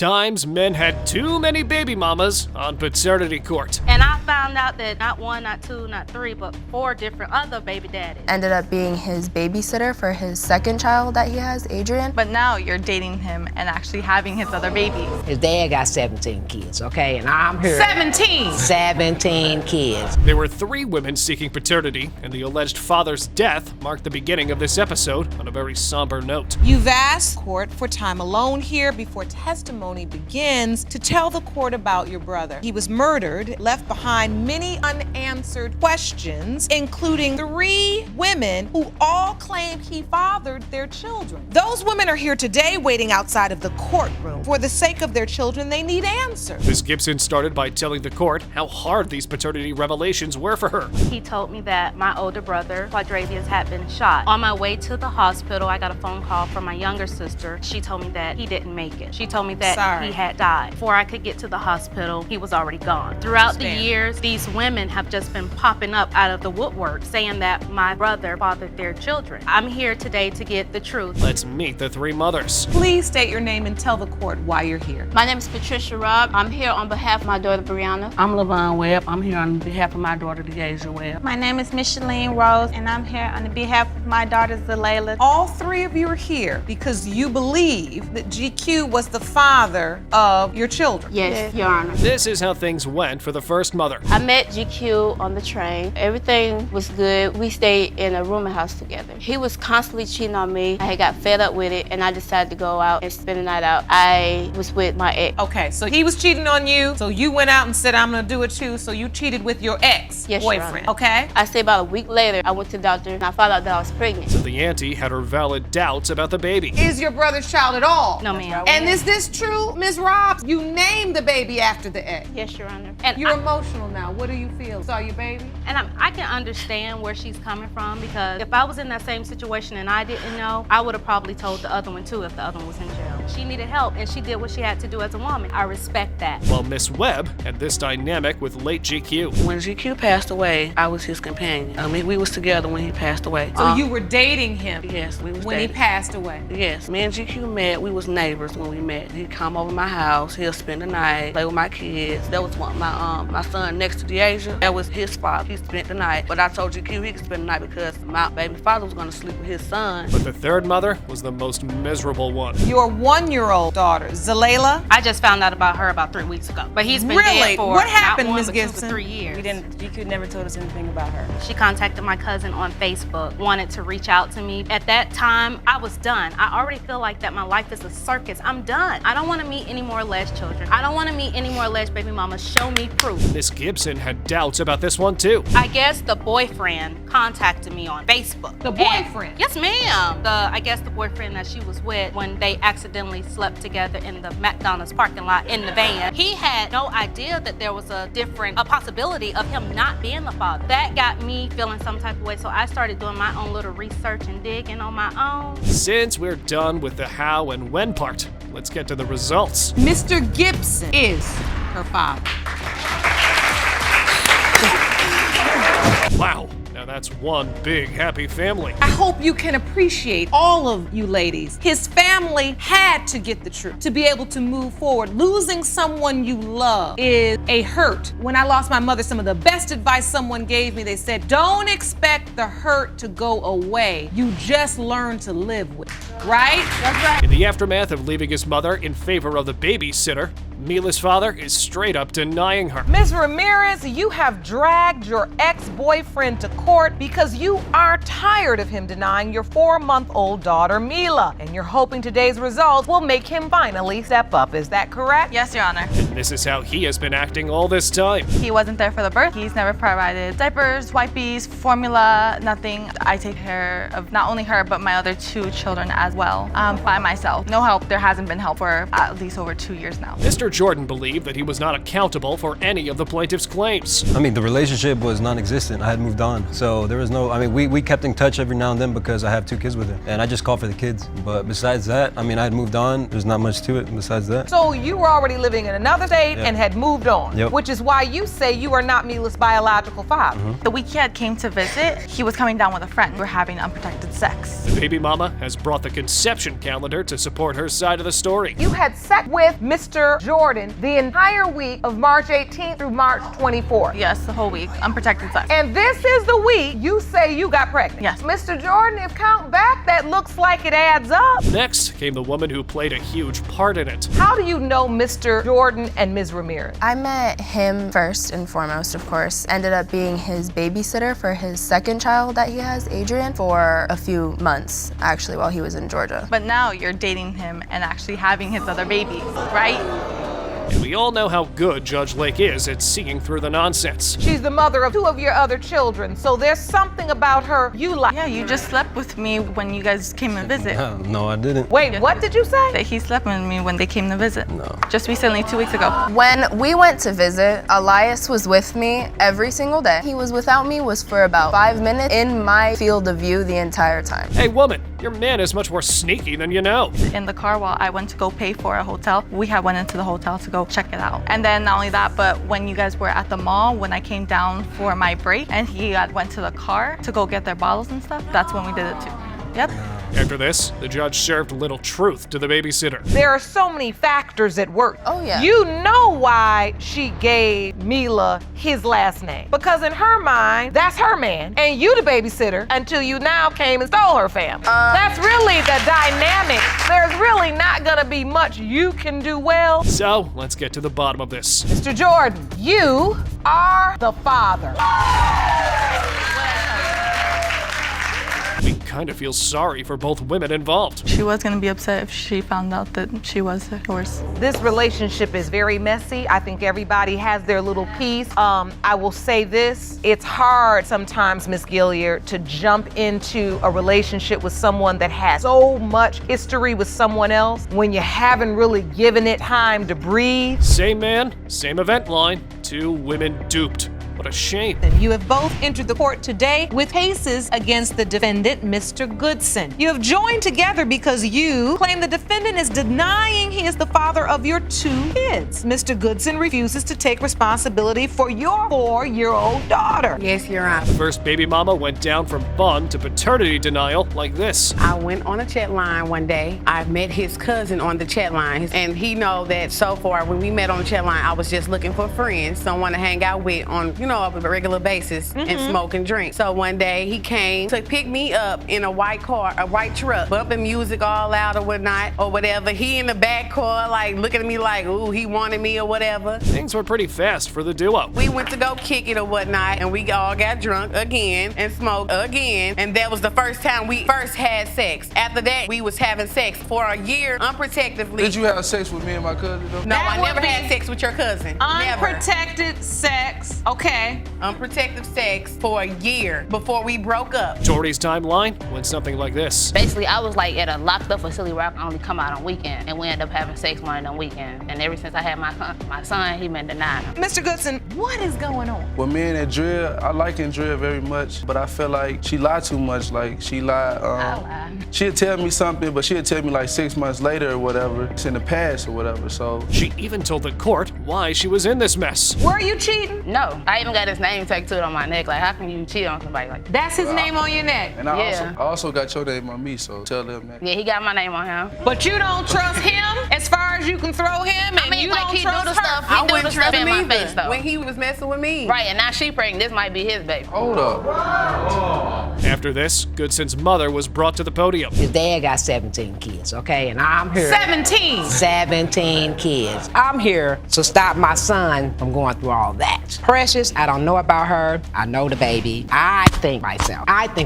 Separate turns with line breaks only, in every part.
times men had too many baby mamas on paternity court.
And I found out that not one, not two, not three, but 4 different other baby daddies.
Ended up being his babysitter for his second child that he has, Adrian.
But now you're dating him and actually having his other babies.
His dad got 17 kids, okay? And I'm here.
17!
17 kids.
There were 3 women seeking paternity, and the alleged father's death marked the beginning of this episode on a very somber note.
You've asked court for time alone here before testimony begins to tell the court about your brother. He was murdered, left behind many unanswered questions, including 3 women who all claim he fathered their children. Those women are here today waiting outside of the courtroom. For the sake of their children, they need answers.
Ms. Gibson started by telling the court how hard these paternity revelations were for her.
He told me that my older brother, Quadravius, had been shot. On my way to the hospital, I got a phone call from my younger sister. She told me that he didn't make it. She told me that he had died. Before I could get to the hospital, he was already gone. Throughout the years, these women have just been popping up out of the woodwork saying that my brother fathered their children. I'm here today to get the truth.
Let's meet the 3 mothers.
Please state your name and tell the court why you're here.
My name is Patricia Robb. I'm here on behalf of my daughter, Brianna.
I'm LaVon Webb. I'm here on behalf of my daughter, Deasia Webb.
My name is Micheline Rose, and I'm here on behalf of my daughter, Zalayla.
All 3 of you are here because you believe that GQ was the father of your children.
Yes, Your Honor.
This is how things went for the first mother.
I met GQ on the train. Everything was good. We stayed in a rooming house together. He was constantly cheating on me. I had got fed up with it, and I decided to go out and spend the night out. I was with my ex.
Okay, so he was cheating on you, so you went out and said, I'm gonna do it too, so you cheated with your ex-boyfriend, okay?
I say about a week later, I went to the doctor, and I found out that I was pregnant.
So the auntie had her valid doubts about the baby.
Is your brother's child at all?
No, ma'am.
And is this true, Ms. Robbs? You named the baby after the ex.
Yes, Your Honor.
And
You're emotional now. What do you feel? Saw your baby?
And I can understand where she's coming from, because if I was in that same situation and I didn't know, I would have probably told the other one too if the other one was in jail. She needed help, and she did what she had to do as a woman. I respect that.
While Miss Webb had this dynamic with late GQ.
When GQ passed away, I was his companion. We was together when he passed away.
So you were dating him?
Yes, we was
when
dating.
he passed away?
Yes, me and GQ met. We was neighbors when we met. He'd come over my house. He'll spend the night, play with my kids. That was one my son next to Deasia. That was his father. He spent the night. But I told GQ he could spend the night because my baby father was gonna sleep with his son.
But the 3rd mother was the most miserable one.
Your 1-year-old daughter, Zalayla?
I just found out about her about 3 weeks ago. But he's been dead for
What happened,
not 1,
Ms.
but 2
Gibson?
to 3 years.
GQ never told us anything about her.
She contacted my cousin on Facebook, wanted to reach out to me. At that time, I was done. I already feel like that my life is a circus. I'm done. I don't want to meet any more alleged children. I don't want to meet any more alleged baby mamas. Show me proof.
Miss Gibson had doubts about this one too.
I guess the boyfriend contacted me on Facebook.
The boyfriend?
Yes, ma'am. I guess the boyfriend that she was with when they accidentally slept together in the McDonald's parking lot in the van. He had no idea that there was a possibility of him not being the father. That got me feeling some type of way, so I started doing my own little research and digging on my own.
Since we're done with the how and when part, let's get to the results.
Mr. Gibson is her father.
Wow, now that's one big happy family.
I hope you can appreciate, all of you ladies, his family had to get the truth to be able to move forward. Losing someone you love is a hurt. When I lost my mother, some of the best advice someone gave me, they said, don't expect the hurt to go away. You just learn to live with it, right?
That's right.
In the aftermath of leaving his mother in favor of the babysitter, Mila's father is straight up denying her.
Ms. Ramirez, you have dragged your ex-boyfriend to court because you are tired of him denying your 4-month-old daughter, Mila. And you're hoping today's results will make him finally step up. Is that correct?
Yes, Your Honor.
And this is how he has been acting all this time.
He wasn't there for the birth. He's never provided diapers, wipes, formula, nothing. I take care of not only her, but my other 2 children as well, by myself. No help. There hasn't been help for at least over 2 years now.
Mr. Jordan believed that he was not accountable for any of the plaintiff's claims.
I mean, the relationship was non-existent. I had moved on. So there was no, we kept in touch every now and then because I have 2 kids with her. And I just called for the kids. But besides that, I had moved on. There's not much to it besides that.
So you were already living in another another state and had moved on, which is why you say you are not Mila's biological father.
The week he had came to visit, he was coming down with a friend. We were having unprotected sex.
The baby mama has brought the conception calendar to support her side of the story.
You had sex with Mr. Jordan the entire week of March 18th through March 24th.
Yes, the whole week, unprotected sex.
And this is the week you say you got pregnant.
Yes.
Mr. Jordan, if count back, that looks like it adds up.
Next came the woman who played a huge part in it.
How do you know Mr. Jordan and Ms. Ramirez?
I met him first and foremost, of course. Ended up being his babysitter for his second child that he has, Adrian, for a few months, actually, while he was in Georgia.
But now you're dating him and actually having his other babies, right?
And we all know how good Judge Lake is at seeing through the nonsense.
She's the mother of 2 of your other children, so there's something about her you like.
Yeah, you just slept with me when you guys came to visit.
No, I didn't.
Wait, what did you say?
That he slept with me when they came to visit.
No.
Just recently, 2 weeks ago.
When we went to visit, Elias was with me every single day. He was without me was for about 5 minutes in my field of view the entire time.
Hey woman, your man is much more sneaky than you know.
In the car while I went to go pay for a hotel, we had went into the hotel to go check it out. And then not only that, but when you guys were at the mall, when I came down for my break and he went to the car to go get their bottles and stuff, that's when we did it too. Yep.
After this, the judge served little truth to the babysitter.
There are so many factors at work.
Oh, yeah.
You know why she gave Mila his last name. Because in her mind, that's her man, and you the babysitter until you now came and stole her family. That's really the dynamic. There's really not gonna be much you can do well.
So, let's get to the bottom of this.
Mr. Jordan, you are the father.
We kind of feel sorry for both women involved.
She was gonna be upset if she found out that she was yours.
This relationship is very messy. I think everybody has their little piece. I will say this, it's hard sometimes, Miss Gilliard, to jump into a relationship with someone that has so much history with someone else when you haven't really given it time to breathe.
Same man, same event line, 2 women duped. What a shame.
You have both entered the court today with cases against the defendant, Mr. Goodson. You have joined together because you claim the defendant is denying he is the father of your 2 kids. Mr. Goodson refuses to take responsibility for your 4-year-old daughter.
Yes, Your Honor.
The first baby mama went down from bun to paternity denial like this.
I went on a chat line one day. I met his cousin on the chat line, and he know that so far when we met on the chat line, I was just looking for friends, someone to hang out with on, on a regular basis and smoke and drink. So one day he came to pick me up in a white car, a white truck, bumping music all loud or whatnot or whatever. He in the back car like looking at me like, ooh, he wanted me or whatever.
Things were pretty fast for the duo.
We went to go kick it or whatnot, and we all got drunk again and smoked again, and that was the first time we first had sex. After that, we was having sex for a year unprotectedly.
Did you have sex with me and my cousin though?
No, I never had sex with your cousin.
Unprotected sex. Okay.
Unprotected sex for a year before we broke up.
Tori's timeline went something like this.
Basically, I was like at a locked up facility where I can only come out on weekends, and we ended up having sex one of them weekends. And ever since I had my son, he been denying him.
Mr. Goodson, what is going on?
Well, me and Andrea, I like Andrea very much, but I feel like she lied too much. Like she lied.
I lied.
She'd tell me something, but she'd tell me like 6 months later or whatever. It's in the past or whatever. So
she even told the court why she was in this mess.
Were you cheating?
No, I even got his name tattooed on my neck. Like, how can you cheat on somebody like that?
That's his name on your neck.
And I also got your name on me, so tell them that.
Yeah, he got my name on him.
But you don't trust him as far as you can throw him, and you don't trust her.
Stuff. He do the stuff in my face though.
When he was messing with me.
Right, and now she pregnant. This might be his baby.
Hold up.
After this, Goodson's mother was brought to the podium.
His dad got 17 kids, okay? And I'm here.
17?
17 kids. I'm here to stop my son from going through all that. Precious, I don't know about her. I know the baby. I think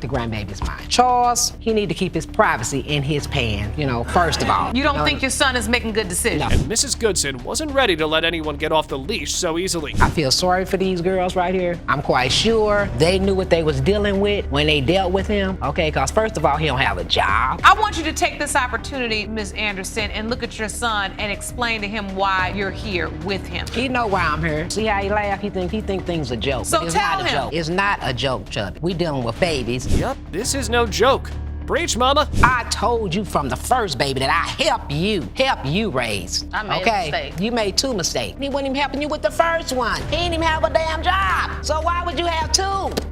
the grandbaby's mine. Charles, he need to keep his privacy in his pan, first of all.
You don't think your son is making good decisions?
No.
And Mrs. Goodson wasn't ready to let anyone get off the leash so easily.
I feel sorry for these girls right here. I'm quite sure they knew what they was dealing with when they dealt with him, okay? Because first of all, he don't have a job.
I want you to take this opportunity, Ms. Anderson, and look at your son and explain to him why you're here with him.
He know why I'm here. See how he laugh? He think things a joke.
So
it's
tell
not
him.
a joke. It's not a joke, Chubby. We dealing with babies.
Yup, this is no joke. Preach, Mama.
I told you from the first, baby, that I help you raise.
I made a mistake.
You made 2 mistakes. He wasn't even helping you with the first one. He didn't even have a damn job. So why would you have 2?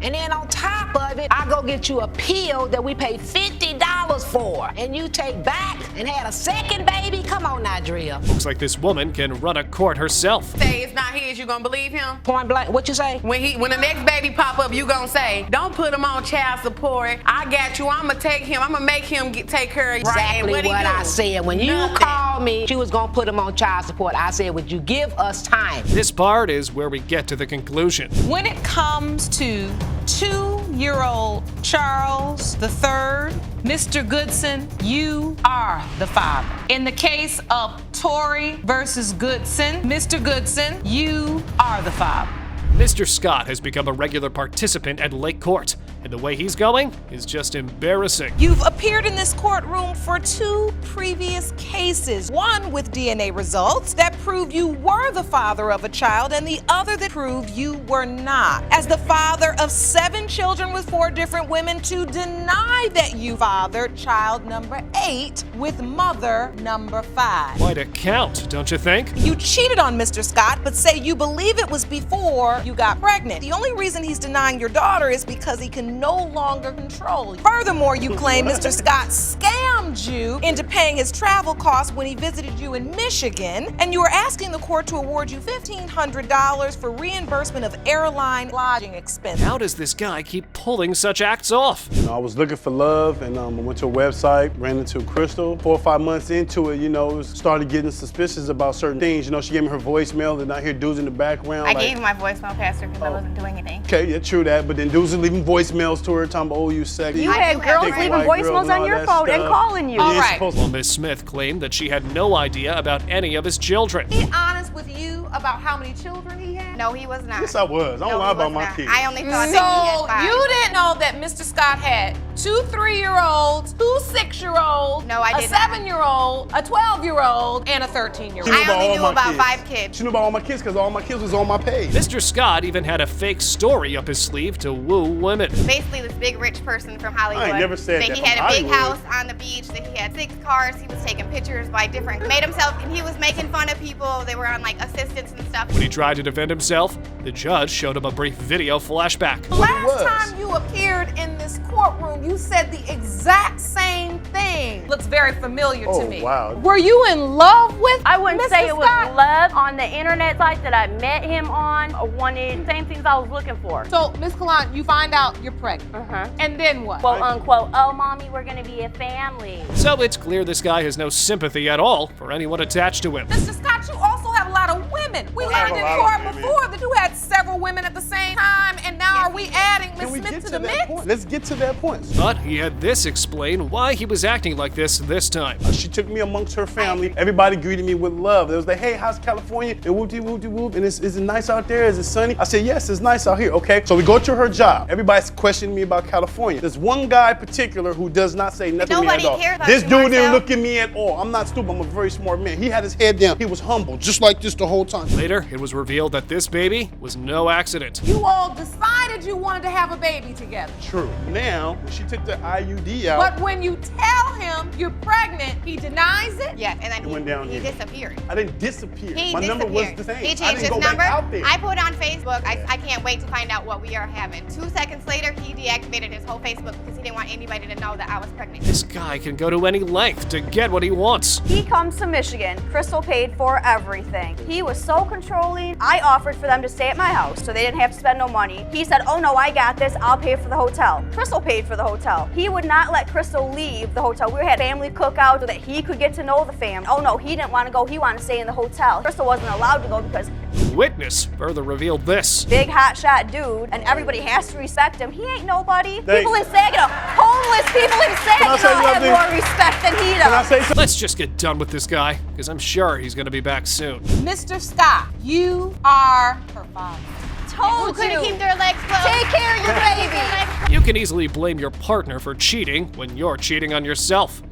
And then on top of it, I go get you a pill that we paid $50 for, and you take back and had a second baby? Come on now, Drill.
Looks like this woman can run a court herself.
Say it's not his, you gonna believe him?
Point blank, what you say?
When the next baby pop up, you gonna say, don't put him on child support. I got you, I'ma take him, I'ma make him take care of you.
Exactly
what
I said. When you called me, she was gonna put him on child support. I said, would you give us time?
This part is where we get to the conclusion.
When it comes to 2-year-old Charles III, Mr. Goodson, you are the father. In the case of Tory versus Goodson, Mr. Goodson, you are the father.
Mr. Scott has become a regular participant at Lake Court, and the way he's going is just embarrassing.
You've appeared in this courtroom for 2 previous cases, one with DNA results that proved you were the father of a child and the other that proved you were not. As the father of 7 children with 4 different women, to deny that you fathered child number 8 with mother number 5.
Quite a count, don't you think?
You cheated on Mr. Scott, but say you believe it was before you got pregnant. The only reason he's denying your daughter is because he can no longer control you. Furthermore, you claim Mr. Scott scammed you into paying his travel costs when he visited you in Michigan, and you are asking the court to award you $1,500 for reimbursement of airline lodging expenses.
How does this guy keep pulling such acts off?
I was looking for love, and I went to a website, ran into Crystal. 4 or 5 months into it, started getting suspicious about certain things. She gave me her voicemail, and I hear dudes in the background.
I gave my voicemail, Pastor, because I wasn't doing anything.
Okay, yeah, true that, but then dudes are leaving voicemails to her, talking about, oh, you sexy.
You had girls leaving voicemails on your phone and calling you.
All right.
Well, Miss Smith claimed that she had no idea about any of his children.
Be honest with you about how many children he had? No, he was not.
Yes, I was. I don't lie about my kids.
I only thought
So
that he had 5.
you didn't know that Mr. Scott had 2 3-year-olds, 2 6-year-olds,
No, I
a
did not.
7-year-old, a 12-year-old, and a 13-year-old.
She knew
I only
all
knew
my
about
kids.
5 kids.
She knew about all my kids because all my kids was on my page.
Mr. Scott even had a fake story up his sleeve to woo women.
Basically, this big rich person from Hollywood.
I ain't never said that
he
from
had a big
Hollywood.
house on the beach, that he had 6 cars, he was taking pictures by different, made himself, and he was making fun of people. They were on like assistants and stuff.
When he tried to defend himself, the judge showed him a brief video flashback.
Last time you appeared in this courtroom, you said the exact same thing. Looks very familiar to me.
Oh, wow.
Were you in love with
I wouldn't
Mr.
say it was
Scott?
love. On the internet site that I met him on, I wanted same things I was looking for.
So, Miss Kalan, you find out you're pregnant. And then what?
Quote unquote, oh mommy, we're gonna be a family.
So it's clear this guy has no sympathy at all for anyone attached to him.
Mr. Scott, you also have a lot of women. We learned in court before that you had several women at the same time, and now are we adding Miss
Can we
Smith
get
to
to
the
that
mix?
point? Let's get to that point.
But he had this explain why he was acting like this time.
She took me amongst her family. Everybody greeted me with love. They was like, hey, how's California? And whoop-de-whoop-de-whoop. And is it nice out there? Is it sunny? I said, yes, it's nice out here. Okay, so we go to her job. Everybody's questioning me about California. There's one guy in particular who does not say nothing to me at all.
Nobody cares about
This
you,
dude didn't
Marcel.
look at me at all. I'm not stupid. I'm a very smart man. He had his head down. He was humble, just like this the whole time.
Later, it was revealed that this baby was no accident.
You all decided you wanted to have a baby together.
True. Now, when she took the IUD out,
But when you tell him you're pregnant, he denies it?
Yes, and then
It went down
he
here.
disappeared.
I didn't disappear.
He
My number was
disappeared.
the same.
He
I
changed
didn't
his
go
number.
back out there.
I put on Facebook. I can't wait to find out what we are having. 2 seconds later, he deactivated his whole Facebook because he didn't want anybody to know that I was pregnant.
This guy can go to any length to get what he wants.
He comes to Michigan. Crystal paid for everything. He was so controlling. I offered for them to stay at my house so they didn't have to spend no money. He said, oh no, I got this. I'll pay for the hotel. Crystal paid for the hotel. He would not let Crystal leave the hotel. We had family cookout so that he could get to know the family. Oh no, he didn't want to go. He wanted to stay in the hotel. Crystal wasn't allowed to go because
Witness further revealed this.
big hotshot dude, and everybody has to respect him. He ain't nobody.
They-
People in Saginaw, homeless people in
I say
Saginaw have
something?
more respect than he
Can I
does.
say something?
Let's just get done with this guy, because I'm sure he's going to be back soon.
Mr. Scott, you are her father.
Told
Couldn't
you.
keep their legs closed.
Take care of your baby.
You can easily blame your partner for cheating when you're cheating on yourself.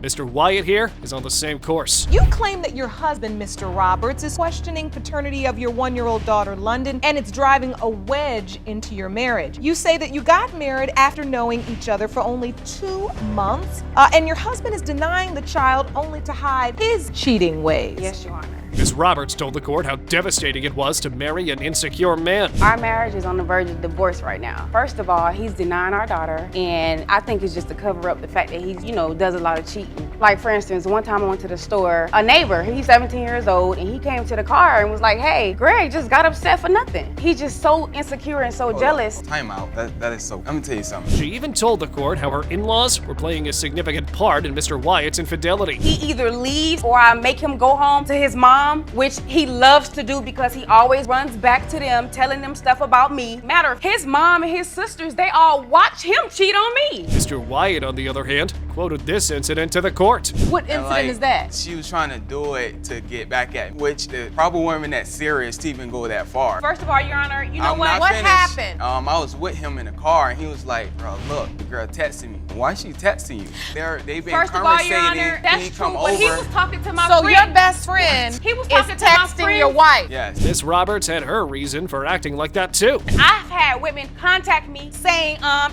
Mr. Wyatt here is on the same course.
You claim that your husband, Mr. Roberts, is questioning paternity of your 1-year-old daughter, London, and it's driving a wedge into your marriage. You say that you got married after knowing each other for only 2 months, and your husband is denying the child only to hide his cheating ways.
Yes, Your Honor.
Ms. Roberts told the court how devastating it was to marry an insecure man.
Our marriage is on the verge of divorce right now. First of all, he's denying our daughter, and I think it's just to cover up the fact that he's, does a lot of cheating. Like, for instance, one time I went to the store, a neighbor, he's 17 years old, and he came to the car and was like, hey, Greg just got upset for nothing. He's just so insecure and so jealous.
Time out. That is so. Let me tell you something.
She even told the court how her in-laws were playing a significant part in Mr. Wyatt's infidelity.
He either leaves or I make him go home to his mom, which he loves to do because he always runs back to them, telling them stuff about me. Matter of his mom and his sisters, they all watch him cheat on me.
Mr. Wyatt, on the other hand, quoted this incident to the court.
What incident is that?
She was trying to do it to get back at me, which the probably woman that's serious to even go that far.
First of all, Your Honor, you know what?
What happened?
I was with him in the car, and he was like, bro, look, the girl texting me. Why is she texting you? They've been
First of all, Your Honor,
conversating.
that's true, but he was talking to my
So
friend.
your best friend
He was
is
talking to my
texting
friend.
your wife?
Yes.
Ms. Roberts had her reason for acting like that too.
I've had women contact me saying, are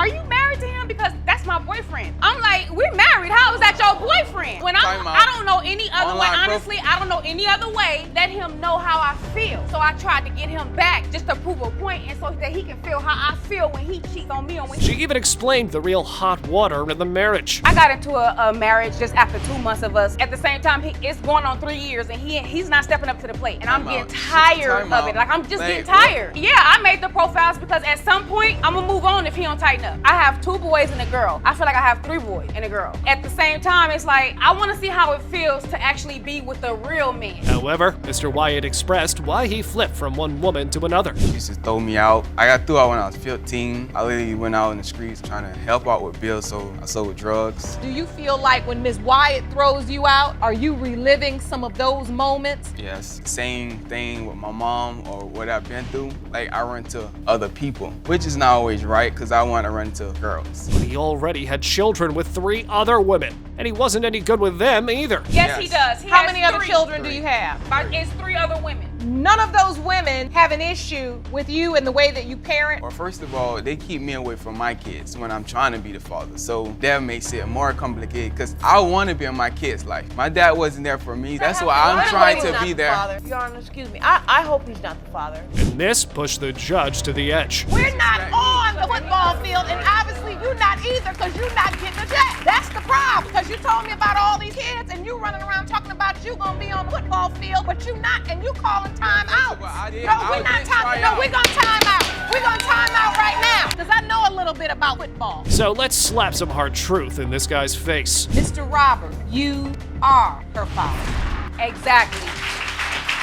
you married to him? Because that's my boyfriend. I'm like, we're married. How is that your boyfriend? When I don't know any other way, honestly, I don't know any other way, let him know how I feel. So I tried to get him back just to prove a point and so that he can feel how I feel when he cheats on me.
She even explained the real hot water in the marriage.
I got into a marriage just after 2 months of us. At the same time, it's going on 3 years and he's not stepping up to the plate. And I'm getting tired of it. Like, I'm just getting tired. Yeah, I made the profiles because at some point, I'm gonna move on if he don't tighten up. I have 2 boys and a girl. I feel like I have 3 boys and a girl. At the same time, it's like, I wanna see how it feels to actually be with a real man.
However, Mr. Wyatt expressed why he flipped from one woman to another.
She used to throw me out. I got threw out when I was 15. I literally went out in the streets trying to help out with bills, so I sold drugs.
Do you feel like when Ms. Wyatt throws you out, are you reliving some of those moments?
Yes, same thing with my mom or what I've been through. Like, I run to other people, which is not always right because I want to run to girls.
But he already had children with 3 other women, and he wasn't any good with them either.
Yes, he does.
How many other children do you have?
It's 3 other women.
None of those women have an issue with you and the way that you parent?
Well, first of all, they keep me away from my kids when I'm trying to be the father. So that makes it more complicated because I want to be in my kids' life. My dad wasn't there for me. That's why I'm trying to be there.
Your Honor, excuse me. I hope he's not the father.
And this pushed the judge to the edge.
We're not on the football field, and obviously you're not either because you're not getting a check. That's the problem, because you told me about all these kids and you running around talking about you gonna be on the football field, but you not, and you calling time out. No, we're not time. No, we're gonna time out. We're gonna time out right now because I know a little bit about football.
So let's slap some hard truth in this guy's face.
Mr. Robert, you are her father.
Exactly.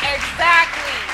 Exactly.